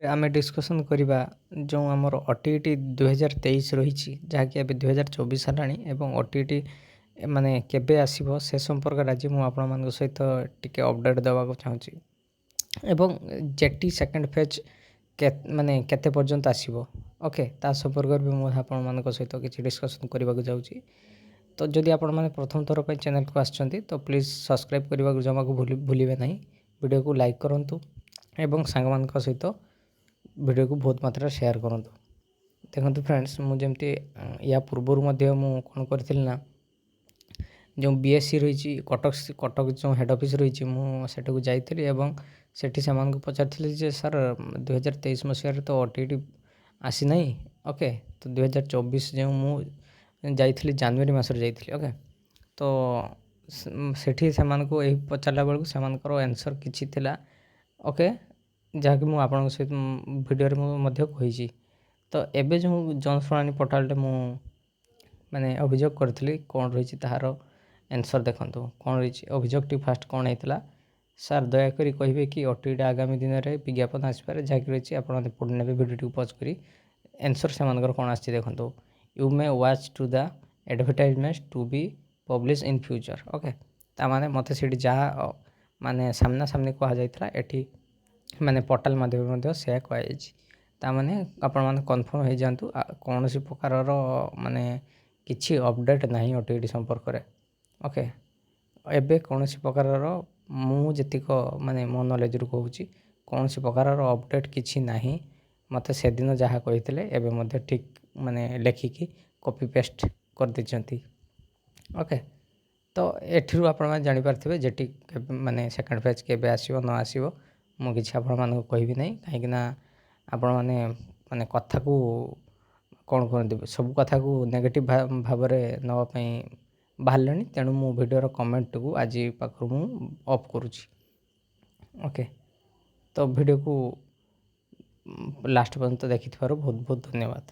ଆମେ ଡିସ୍କସନ୍ କରିବା ଯେଉଁ ଆମର OTET 2023 ରହିଛି, ଯାହାକି ଏବେ 2024 ହେଲାଣି ଏବଂ OTET ମାନେ କେବେ ଆସିବ ସେ ସମ୍ପର୍କରେ ଆଜି ମୁଁ ଆପଣମାନଙ୍କ ସହିତ ଟିକେ ଅପଡ଼େଟ୍ ଦେବାକୁ ଚାହୁଁଛି ଏବଂ JET ସେକେଣ୍ଡ ଫେଜ୍ ମାନେ କେତେ ପର୍ଯ୍ୟନ୍ତ ଆସିବ, ଓକେ, ତା ସମ୍ପର୍କରେ ବି ମୁଁ ଆପଣମାନଙ୍କ ସହିତ କିଛି ଡିସ୍କସନ୍ କରିବାକୁ ଯାଉଛି। ତ ଯଦି ଆପଣମାନେ ପ୍ରଥମ ଥର ପାଇଁ ଚ୍ୟାନେଲକୁ ଆସିଛନ୍ତି ତ ପ୍ଲିଜ୍ ସବସ୍କ୍ରାଇବ୍ କରିବାକୁ ଜମାକୁ ଭୁଲିବେ ନାହିଁ। ଭିଡ଼ିଓକୁ ଲାଇକ୍ କରନ୍ତୁ ଏବଂ ସାଙ୍ଗମାନଙ୍କ ସହିତ ଭିଡ଼ିଓକୁ ବହୁତ ମାତ୍ରାରେ ସେୟାର କରନ୍ତୁ। ଦେଖନ୍ତୁ ଫ୍ରେଣ୍ଡସ୍, ମୁଁ ଯେମିତି ୟା ପୂର୍ବରୁ ମଧ୍ୟ ମୁଁ କ'ଣ କରିଥିଲି ନା, ଯେଉଁ BSc ରହିଛି କଟକ ଯେଉଁ ହେଡ଼୍ ଅଫିସ୍ ରହିଛି, ମୁଁ ସେଠାକୁ ଯାଇଥିଲି ଏବଂ ସେଠି ସେମାନଙ୍କୁ ପଚାରିଥିଲି ଯେ ସାର୍ 2023 ମସିହାରେ ତ OTET ଆସିନାହିଁ, ଓକେ, ତ 2024 ଯେଉଁ ମୁଁ ଯାଇଥିଲି ଜାନୁଆରୀ ମାସରେ ଯାଇଥିଲି, ଓକେ, ତ ସେଠି ସେମାନଙ୍କୁ ଏହି ପଚାରିଲା ବେଳକୁ ସେମାନଙ୍କର ଆନ୍ସର୍ କିଛି ଥିଲା, ଓକେ, ଯାହାକି ମୁଁ ଆପଣଙ୍କ ସହିତ ଭିଡ଼ିଓରେ ମୁଁ ମଧ୍ୟ କହିଛି। ତ ଏବେ ଯେଉଁ ଜନଶୁଣାଣି ପୋର୍ଟାଲରେ ମୁଁ ମାନେ ଅଭିଯୋଗ କରିଥିଲି କ'ଣ ରହିଛି ତାହାର ଆନ୍ସର୍ ଦେଖନ୍ତୁ କ'ଣ ରହିଛି। ଅଭିଯୋଗଟି ଫାର୍ଷ୍ଟ କ'ଣ ହେଇଥିଲା, ସାର୍ ଦୟାକରି କହିବେ କି OTET ଆଗାମୀ ଦିନରେ ବିଜ୍ଞାପନ ଆସିପାରେ, ଯାହାକି ରହିଛି ଆପଣମାନେ ପଢ଼ି ନେବେ ଭିଡ଼ିଓଟିକୁ ପଜ୍ କରି। ଆନ୍ସର୍ ସେମାନଙ୍କର କ'ଣ ଆସିଛି ଦେଖନ୍ତୁ, you may watch to the advertisement to be publish in future, okay. ତା'ମାନେ ମୋତେ ସେଠି ଯାହା ମାନେ ସାମ୍ନାସାମ୍ନି କୁହାଯାଇଥିଲା ଏଠି ମାନେ ପୋର୍ଟାଲ୍ ମାଧ୍ୟମରେ ମଧ୍ୟ ସେୟା କୁହାଯାଇଛି। ତା'ମାନେ ଆପଣମାନେ କନଫର୍ମ ହେଇଯାଆନ୍ତୁ, କୌଣସି ପ୍ରକାରର ମାନେ କିଛି ଅପଡ଼େଟ୍ ନାହିଁ OTET ସମ୍ପର୍କରେ, ଓକେ। ଏବେ କୌଣସି ପ୍ରକାରର ମୁଁ ଯେତିକ ମାନେ ମୋ ନଲେଜରୁ କହୁଛି, କୌଣସି ପ୍ରକାରର ଅପଡ଼େଟ୍ କିଛି ନାହିଁ। ମୋତେ ସେଦିନ ଯାହା କହିଥିଲେ ଏବେ ମଧ୍ୟ ଠିକ୍ ମାନେ ଲେଖିକି କପି ପେଷ୍ଟ କରିଦେଇଛନ୍ତି, ଓକେ। ତ ଏଥିରୁ ଆପଣମାନେ ଜାଣିପାରିଥିବେ ଯେଟି ମାନେ ସେକେଣ୍ଡ ଫେଜ୍ କେବେ ଆସିବ ନ ଆସିବ ମୁଁ କିଛି ଆପଣମାନଙ୍କୁ କହିବି ନାହିଁ, କାହିଁକିନା ଆପଣମାନେ ମାନେ କଥାକୁ କ'ଣ କୁହନ୍ତି, ସବୁ କଥାକୁ ନେଗେଟିଭ୍ ଭାବରେ ନେବା ପାଇଁ ବାହାରିଲେଣି। ତେଣୁ ମୁଁ ଭିଡ଼ିଓର କମେଣ୍ଟକୁ ଆଜି ପାଖରୁ ମୁଁ ଅଫ୍ କରୁଛି, ଓକେ। ତ ଭିଡ଼ିଓକୁ ଲାଷ୍ଟ ପର୍ଯ୍ୟନ୍ତ ଦେଖିଥିବାରୁ ବହୁତ ବହୁତ ଧନ୍ୟବାଦ।